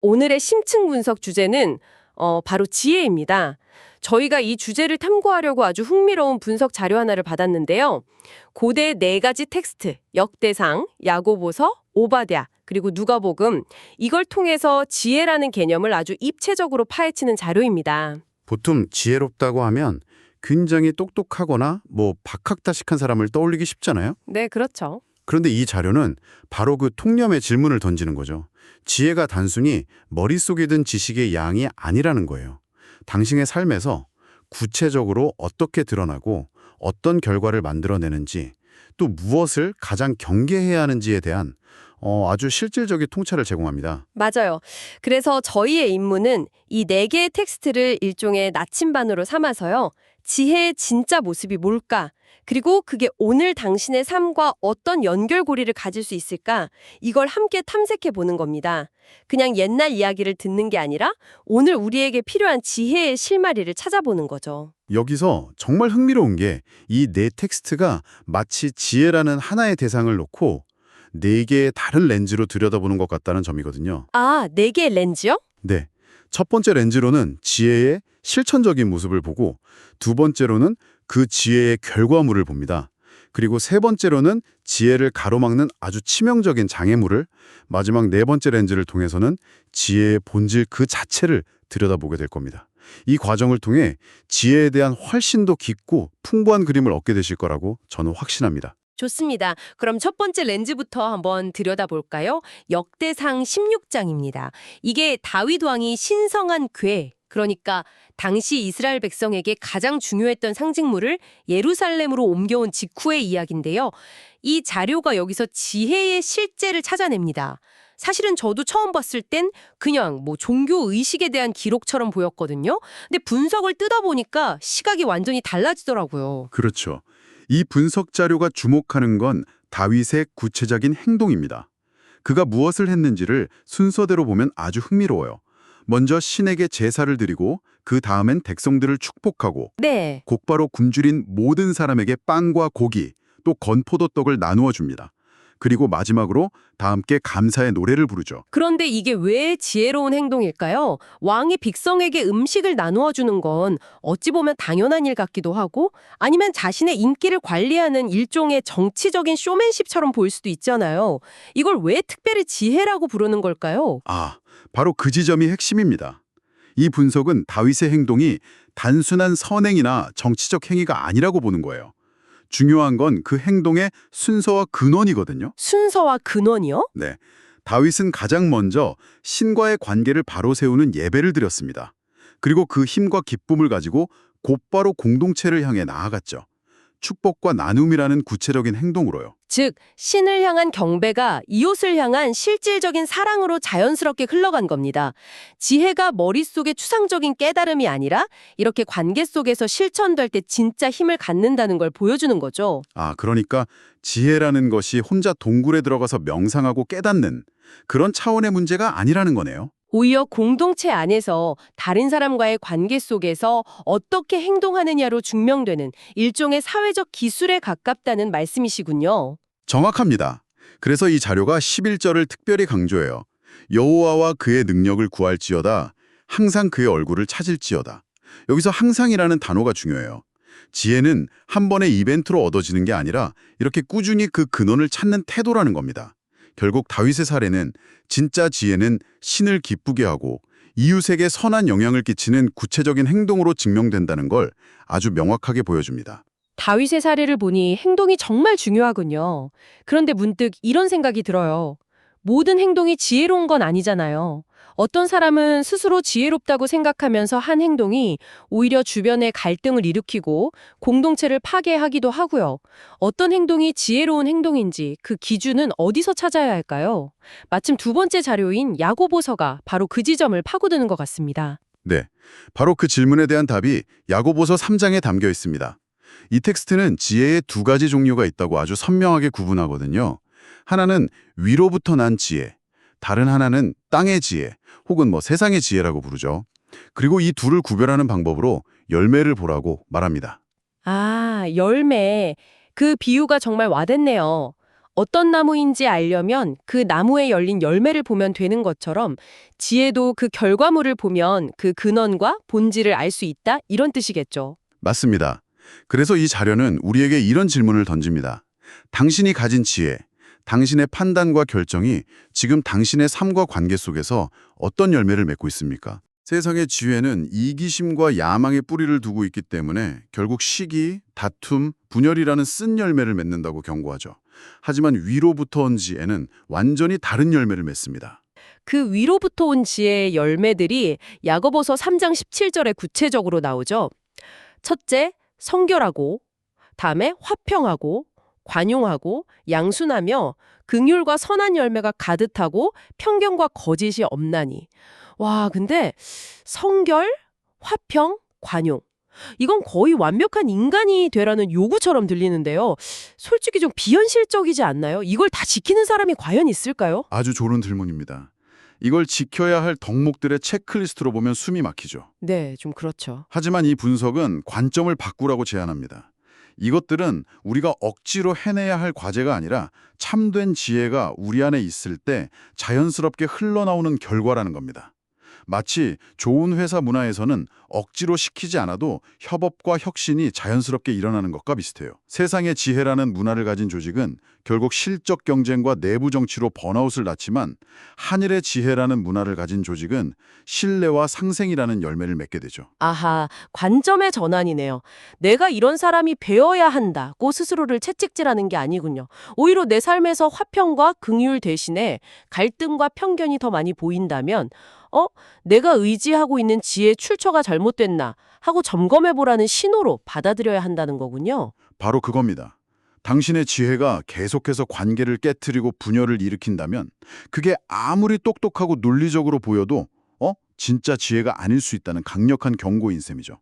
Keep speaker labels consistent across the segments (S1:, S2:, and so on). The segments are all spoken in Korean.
S1: 오늘의 심층 분석 주제는 바로 지혜입니다. 저희가 이 주제를 탐구하려고 아주 흥미로운 분석 자료 하나를 받았는데요. 고대 네 가지 텍스트, 역대상, 야고보서, 오바댜, 그리고 누가복음, 이걸 통해서 지혜라는 개념을 아주 입체적으로 파헤치는 자료입니다.
S2: 보통 지혜롭다고 하면 굉장히 똑똑하거나 박학다식한 사람을 떠올리기 쉽잖아요.
S1: 네, 그렇죠.
S2: 그런데 이 자료는 바로 그 통념의 질문을 던지는 거죠. 지혜가 단순히 머릿속에 든 지식의 양이 아니라는 거예요. 당신의 삶에서 구체적으로 어떻게 드러나고 어떤 결과를 만들어내는지, 또 무엇을 가장 경계해야 하는지에 대한 아주 실질적인 통찰을 제공합니다.
S1: 맞아요. 그래서 저희의 임무는 이 네 개의 텍스트를 일종의 나침반으로 삼아서요. 지혜의 진짜 모습이 뭘까? 그리고 그게 오늘 당신의 삶과 어떤 연결고리를 가질 수 있을까? 이걸 함께 탐색해 보는 겁니다. 그냥 옛날 이야기를 듣는 게 아니라 오늘 우리에게 필요한 지혜의 실마리를 찾아보는 거죠.
S2: 여기서 정말 흥미로운 게 이 네 텍스트가 마치 지혜라는 하나의 대상을 놓고 네 개의 다른 렌즈로 들여다보는 것 같다는 점이거든요.
S1: 아, 네 개의 렌즈요?
S2: 네. 첫 번째 렌즈로는 지혜의 실천적인 모습을 보고, 두 번째로는 그 지혜의 결과물을 봅니다. 그리고 세 번째로는 지혜를 가로막는 아주 치명적인 장애물을, 마지막 네 번째 렌즈를 통해서는 지혜의 본질 그 자체를 들여다보게 될 겁니다. 이 과정을 통해 지혜에 대한 훨씬 더 깊고 풍부한 그림을 얻게 되실 거라고 저는 확신합니다.
S1: 좋습니다. 그럼 첫 번째 렌즈부터 한번 들여다볼까요? 역대상 16장입니다. 이게 다윗 왕이 신성한 궤, 그러니까 당시 이스라엘 백성에게 가장 중요했던 상징물을 예루살렘으로 옮겨온 직후의 이야기인데요. 이 자료가 여기서 지혜의 실제를 찾아냅니다. 사실은 저도 처음 봤을 땐 그냥 종교 의식에 대한 기록처럼 보였거든요. 근데 분석을 뜯어보니까 시각이 완전히 달라지더라고요.
S2: 그렇죠. 이 분석 자료가 주목하는 건 다윗의 구체적인 행동입니다. 그가 무엇을 했는지를 순서대로 보면 아주 흥미로워요. 먼저 신에게 제사를 드리고 그 다음엔 백성들을 축복하고
S1: 네.
S2: 곧바로 굶주린 모든 사람에게 빵과 고기, 또 건포도떡을 나누어 줍니다. 그리고 마지막으로 다 함께 감사의 노래를 부르죠.
S1: 그런데 이게 왜 지혜로운 행동일까요? 왕이 백성에게 음식을 나누어 주는 건 어찌 보면 당연한 일 같기도 하고 아니면 자신의 인기를 관리하는 일종의 정치적인 쇼맨십처럼 보일 수도 있잖아요. 이걸 왜 특별히 지혜라고 부르는 걸까요?
S2: 바로 그 지점이 핵심입니다. 이 분석은 다윗의 행동이 단순한 선행이나 정치적 행위가 아니라고 보는 거예요. 중요한 건 그 행동의 순서와 근원이거든요.
S1: 순서와 근원이요?
S2: 네, 다윗은 가장 먼저 신과의 관계를 바로 세우는 예배를 드렸습니다. 그리고 그 힘과 기쁨을 가지고 곧바로 공동체를 향해 나아갔죠. 축복과 나눔이라는 구체적인 행동으로요.
S1: 즉, 신을 향한 경배가 이웃을 향한 실질적인 사랑으로 자연스럽게 흘러간 겁니다. 지혜가 머릿속의 추상적인 깨달음이 아니라 이렇게 관계 속에서 실천될 때 진짜 힘을 갖는다는 걸 보여주는 거죠.
S2: 그러니까 지혜라는 것이 혼자 동굴에 들어가서 명상하고 깨닫는 그런 차원의 문제가 아니라는 거네요.
S1: 오히려 공동체 안에서 다른 사람과의 관계 속에서 어떻게 행동하느냐로 증명되는 일종의 사회적 기술에 가깝다는 말씀이시군요.
S2: 정확합니다. 그래서 이 자료가 11절을 특별히 강조해요. 여호와와 그의 능력을 구할지어다. 항상 그의 얼굴을 찾을지어다. 여기서 항상이라는 단어가 중요해요. 지혜는 한 번의 이벤트로 얻어지는 게 아니라 이렇게 꾸준히 그 근원을 찾는 태도라는 겁니다. 결국 다윗의 사례는 진짜 지혜는 신을 기쁘게 하고 이웃에게 선한 영향을 끼치는 구체적인 행동으로 증명된다는 걸 아주 명확하게 보여줍니다.
S1: 다윗의 사례를 보니 행동이 정말 중요하군요. 그런데 문득 이런 생각이 들어요. 모든 행동이 지혜로운 건 아니잖아요. 어떤 사람은 스스로 지혜롭다고 생각하면서 한 행동이 오히려 주변에 갈등을 일으키고 공동체를 파괴하기도 하고요. 어떤 행동이 지혜로운 행동인지 그 기준은 어디서 찾아야 할까요? 마침 두 번째 자료인 야고보서가 바로 그 지점을 파고드는 것 같습니다.
S2: 네, 바로 그 질문에 대한 답이 야고보서 3장에 담겨 있습니다. 이 텍스트는 지혜의 두 가지 종류가 있다고 아주 선명하게 구분하거든요. 하나는 위로부터 난 지혜, 다른 하나는 땅의 지혜, 혹은 세상의 지혜라고 부르죠. 그리고 이 둘을 구별하는 방법으로 열매를 보라고 말합니다.
S1: 아, 열매. 그 비유가 정말 와닿네요. 어떤 나무인지 알려면 그 나무에 열린 열매를 보면 되는 것처럼 지혜도 그 결과물을 보면 그 근원과 본질을 알 수 있다 이런 뜻이겠죠.
S2: 맞습니다. 그래서 이 자료는 우리에게 이런 질문을 던집니다. 당신이 가진 지혜, 당신의 판단과 결정이 지금 당신의 삶과 관계 속에서 어떤 열매를 맺고 있습니까? 세상의 지혜는 이기심과 야망의 뿌리를 두고 있기 때문에 결국 시기, 다툼, 분열이라는 쓴 열매를 맺는다고 경고하죠. 하지만 위로부터 온 지혜는 완전히 다른 열매를 맺습니다.
S1: 그 위로부터 온 지혜의 열매들이 야고보서 3장 17절에 구체적으로 나오죠. 첫째, 성결하고, 다음에 화평하고, 관용하고, 양순하며 긍휼과 선한 열매가 가득하고 편견과 거짓이 없나니. 와, 근데 성결, 화평, 관용. 이건 거의 완벽한 인간이 되라는 요구처럼 들리는데요. 솔직히 좀 비현실적이지 않나요? 이걸 다 지키는 사람이 과연 있을까요?
S2: 아주 좋은 질문입니다. 이걸 지켜야 할 덕목들의 체크리스트로 보면 숨이 막히죠.
S1: 네, 좀 그렇죠.
S2: 하지만 이 분석은 관점을 바꾸라고 제안합니다. 이것들은 우리가 억지로 해내야 할 과제가 아니라 참된 지혜가 우리 안에 있을 때 자연스럽게 흘러나오는 결과라는 겁니다. 마치 좋은 회사 문화에서는 억지로 시키지 않아도 협업과 혁신이 자연스럽게 일어나는 것과 비슷해요. 세상의 지혜라는 문화를 가진 조직은 결국 실적 경쟁과 내부 정치로 번아웃을 낳지만 하늘의 지혜라는 문화를 가진 조직은 신뢰와 상생이라는 열매를 맺게 되죠.
S1: 아하, 관점의 전환이네요. 내가 이런 사람이 되어야 한다고 스스로를 채찍질하는 게 아니군요. 오히려 내 삶에서 화평과 긍휼 대신에 갈등과 편견이 더 많이 보인다면 내가 의지하고 있는 지혜의 출처가 잘못됐나 하고 점검해보라는 신호로 받아들여야 한다는 거군요.
S2: 바로 그겁니다. 당신의 지혜가 계속해서 관계를 깨트리고 분열을 일으킨다면 그게 아무리 똑똑하고 논리적으로 보여도 진짜 지혜가 아닐 수 있다는 강력한 경고인 셈이죠.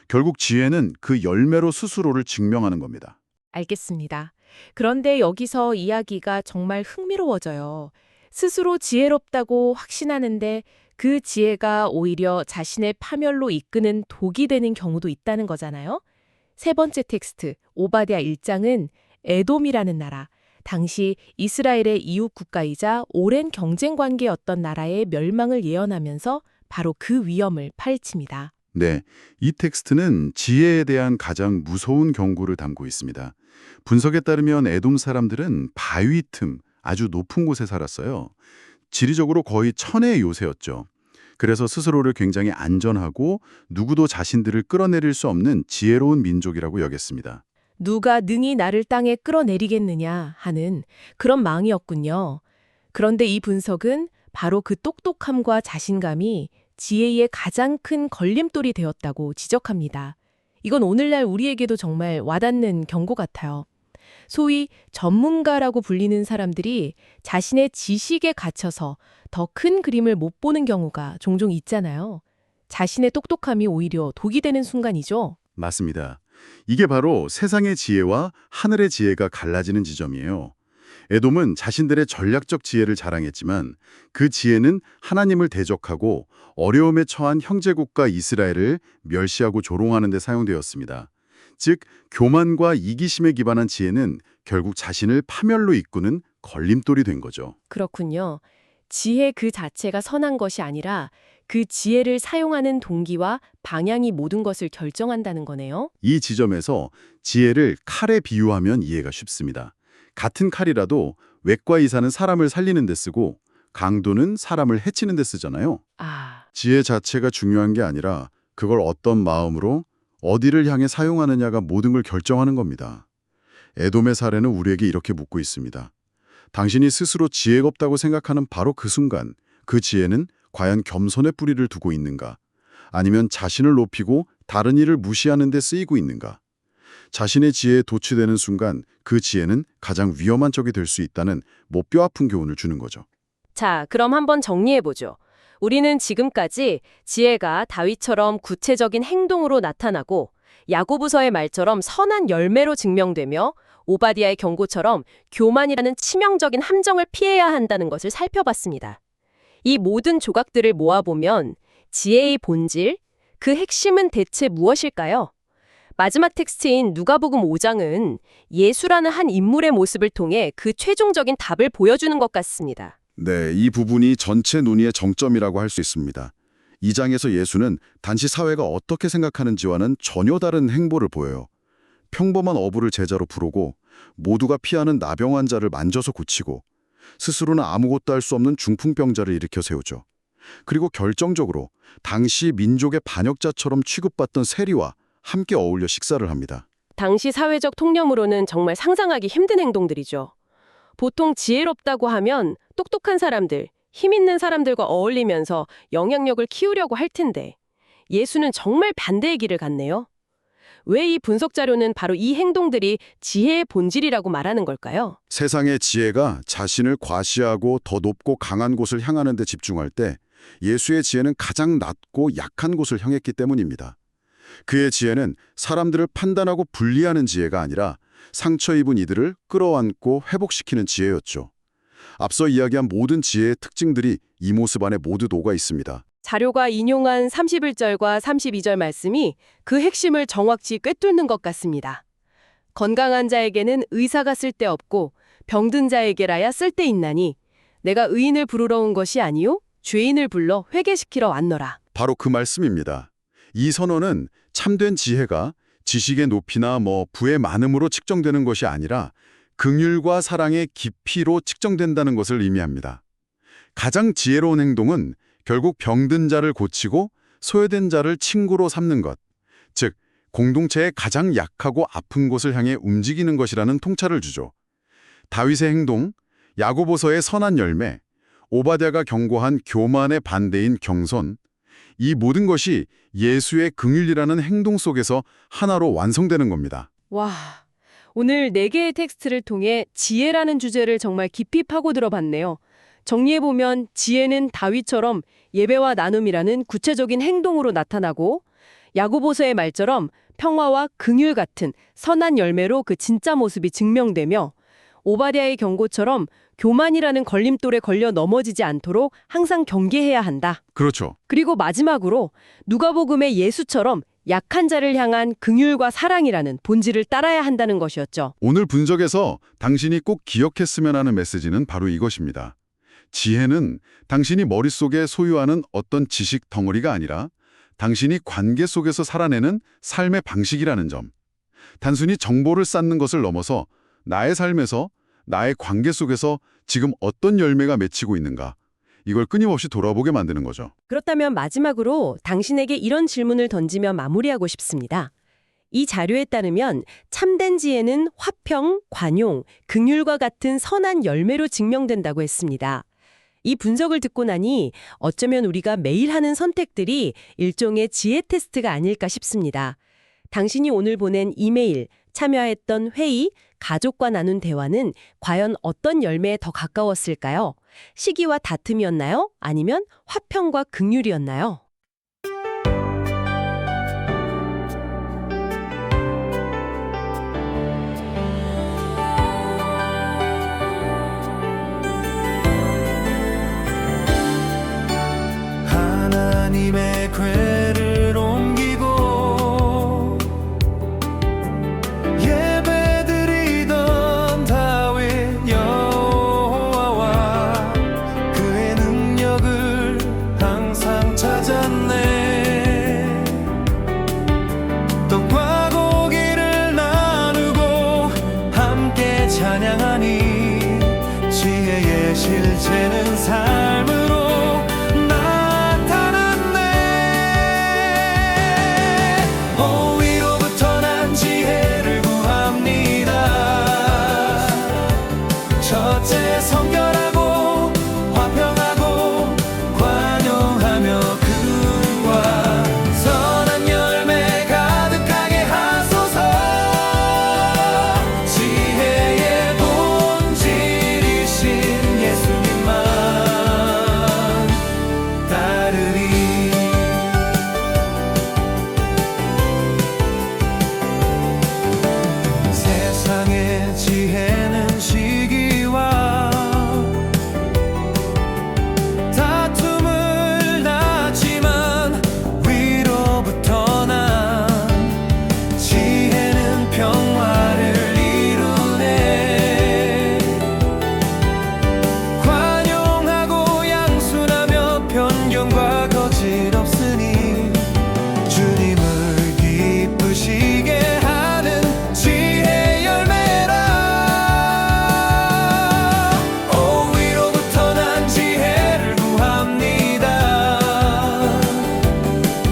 S2: 결국 지혜는 그 열매로 스스로를 증명하는 겁니다.
S3: 알겠습니다. 그런데 여기서 이야기가 정말 흥미로워져요. 스스로 지혜롭다고 확신하는데 그 지혜가 오히려 자신의 파멸로 이끄는 독이 되는 경우도 있다는 거잖아요. 세 번째 텍스트, 오바댜 1장은 에돔이라는 나라, 당시 이스라엘의 이웃 국가이자 오랜 경쟁 관계였던 나라의 멸망을 예언하면서 바로 그 위험을 파헤칩니다.
S2: 네, 이 텍스트는 지혜에 대한 가장 무서운 경고를 담고 있습니다. 분석에 따르면 에돔 사람들은 바위 틈, 아주 높은 곳에 살았어요. 지리적으로 거의 천혜의 요새였죠. 그래서 스스로를 굉장히 안전하고 누구도 자신들을 끌어내릴 수 없는 지혜로운 민족이라고 여겼습니다.
S3: 누가 능히 나를 땅에 끌어내리겠느냐 하는 그런 망이었군요. 그런데 이 분석은 바로 그 똑똑함과 자신감이 지혜의 가장 큰 걸림돌이 되었다고 지적합니다. 이건 오늘날 우리에게도 정말 와닿는 경고 같아요. 소위 전문가라고 불리는 사람들이 자신의 지식에 갇혀서 더 큰 그림을 못 보는 경우가 종종 있잖아요. 자신의 똑똑함이 오히려 독이 되는 순간이죠.
S2: 맞습니다. 이게 바로 세상의 지혜와 하늘의 지혜가 갈라지는 지점이에요. 에돔은 자신들의 전략적 지혜를 자랑했지만 그 지혜는 하나님을 대적하고 어려움에 처한 형제국가 이스라엘을 멸시하고 조롱하는 데 사용되었습니다. 즉, 교만과 이기심에 기반한 지혜는 결국 자신을 파멸로 이끄는 걸림돌이 된 거죠.
S3: 그렇군요. 지혜 그 자체가 선한 것이 아니라 그 지혜를 사용하는 동기와 방향이 모든 것을 결정한다는 거네요.
S2: 이 지점에서 지혜를 칼에 비유하면 이해가 쉽습니다. 같은 칼이라도 외과 의사는 사람을 살리는 데 쓰고 강도는 사람을 해치는 데 쓰잖아요. 지혜 자체가 중요한 게 아니라 그걸 어떤 마음으로 어디를 향해 사용하느냐가 모든 걸 결정하는 겁니다. 에돔의 사례는 우리에게 이렇게 묻고 있습니다. 당신이 스스로 지혜가 없다고 생각하는 바로 그 순간 그 지혜는 과연 겸손의 뿌리를 두고 있는가? 아니면 자신을 높이고 다른 이를 무시하는 데 쓰이고 있는가? 자신의 지혜에 도취되는 순간 그 지혜는 가장 위험한 쪽이 될 수 있다는 뼈아픈 교훈을 주는 거죠.
S1: 자, 그럼 한번 정리해보죠. 우리는 지금까지 지혜가 다윗처럼 구체적인 행동으로 나타나고 야고보서의 말처럼 선한 열매로 증명되며 오바댜의 경고처럼 교만이라는 치명적인 함정을 피해야 한다는 것을 살펴봤습니다. 이 모든 조각들을 모아보면 지혜의 본질, 그 핵심은 대체 무엇일까요? 마지막 텍스트인 누가복음 5장은 예수라는 한 인물의 모습을 통해 그 최종적인 답을 보여주는 것 같습니다.
S2: 네, 이 부분이 전체 논의의 정점이라고 할 수 있습니다. 이 장에서 예수는 당시 사회가 어떻게 생각하는지와는 전혀 다른 행보를 보여요. 평범한 어부를 제자로 부르고 모두가 피하는 나병 환자를 만져서 고치고 스스로는 아무것도 할 수 없는 중풍병자를 일으켜 세우죠. 그리고 결정적으로 당시 민족의 반역자처럼 취급받던 세리와 함께 어울려 식사를 합니다.
S1: 당시 사회적 통념으로는 정말 상상하기 힘든 행동들이죠. 보통 지혜롭다고 하면 똑똑한 사람들, 힘 있는 사람들과 어울리면서 영향력을 키우려고 할 텐데 예수는 정말 반대의 길을 갔네요. 왜 이 분석 자료는 바로 이 행동들이 지혜의 본질이라고 말하는 걸까요?
S2: 세상의 지혜가 자신을 과시하고 더 높고 강한 곳을 향하는 데 집중할 때 예수의 지혜는 가장 낮고 약한 곳을 향했기 때문입니다. 그의 지혜는 사람들을 판단하고 분리하는 지혜가 아니라 상처 입은 이들을 끌어안고 회복시키는 지혜였죠. 앞서 이야기한 모든 지혜의 특징들이 이 모습 안에 모두 녹아 있습니다.
S1: 자료가 인용한 31절과 32절 말씀이 그 핵심을 정확히 꿰뚫는 것 같습니다. 건강한 자에게는 의사가 쓸데없고 병든 자에게라야 쓸데있나니 내가 의인을 부르러 온 것이 아니요 죄인을 불러 회개시키러 왔노라.
S2: 바로 그 말씀입니다. 이 선언은 참된 지혜가 지식의 높이나 부의 많음으로 측정되는 것이 아니라 긍휼과 사랑의 깊이로 측정된다는 것을 의미합니다. 가장 지혜로운 행동은 결국 병든 자를 고치고 소외된 자를 친구로 삼는 것, 즉 공동체의 가장 약하고 아픈 곳을 향해 움직이는 것이라는 통찰을 주죠. 다윗의 행동, 야고보서의 선한 열매, 오바댜가 경고한 교만의 반대인 경선, 이 모든 것이 예수의 긍휼이라는 행동 속에서 하나로 완성되는 겁니다.
S1: 와, 오늘 4개의 텍스트를 통해 지혜라는 주제를 정말 깊이 파고들어봤네요. 정리해보면 지혜는 다윗처럼 예배와 나눔이라는 구체적인 행동으로 나타나고 야고보서의 말처럼 평화와 긍휼 같은 선한 열매로 그 진짜 모습이 증명되며 오바댜의 경고처럼 교만이라는 걸림돌에 걸려 넘어지지 않도록 항상 경계해야 한다.
S2: 그렇죠.
S1: 그리고 마지막으로 누가복음의 예수처럼 약한 자를 향한 긍휼과 사랑이라는 본질을 따라야 한다는 것이었죠.
S2: 오늘 분석에서 당신이 꼭 기억했으면 하는 메시지는 바로 이것입니다. 지혜는 당신이 머릿속에 소유하는 어떤 지식 덩어리가 아니라 당신이 관계 속에서 살아내는 삶의 방식이라는 점. 단순히 정보를 쌓는 것을 넘어서 나의 삶에서, 나의 관계 속에서 지금 어떤 열매가 맺히고 있는가. 이걸 끊임없이 돌아보게 만드는 거죠.
S1: 그렇다면 마지막으로 당신에게 이런 질문을 던지며 마무리하고 싶습니다. 이 자료에 따르면 참된 지혜는 화평, 관용, 긍휼과 같은 선한 열매로 증명된다고 했습니다. 이 분석을 듣고 나니 어쩌면 우리가 매일 하는 선택들이 일종의 지혜 테스트가 아닐까 싶습니다. 당신이 오늘 보낸 이메일, 참여했던 회의, 가족과 나눈 대화는 과연 어떤 열매에 더 가까웠을까요? 시기와 다툼이었나요? 아니면 화평과 긍휼이었나요?
S4: 하나님의 궤를 옮기고 예배드리던 다윗 여호와와 그의 능력을 항상 찾았네. 떡과 고기를 나누고 함께 찬양하니 지혜의 실체는 삶으로 성결하고 화평하고 관용하며 그와 선한 열매 가득하게 하소서. 지혜의 본질이신 예수님만 다 거짓없으니 주님을 기쁘시게 하는 지혜의 열매라. 오 위로부터 난 지혜를 구합니다.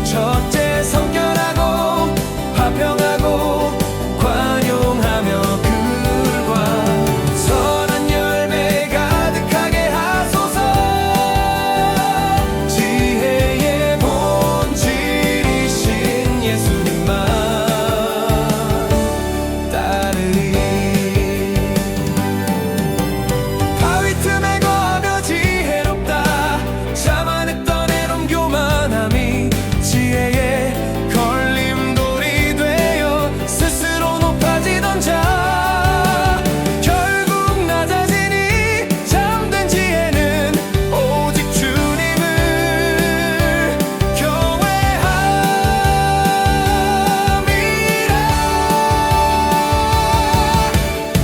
S4: 첫째 성결하고 화평하고 관용하며 그들과 선한 열매 가득하게 하소서. 지혜의 본질이신 예수님만 따르리. 바위 틈에 거하며 지혜롭다 자만했던 애론 교만함이 지혜의 걸림돌이 되어 스스로 높아지던 자 결국 낮아지니 잠든 지혜는 오직 주님을 경외함이라.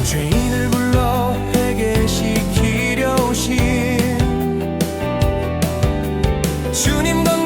S4: 죄인을 불러 회개시키려 오신 주님 건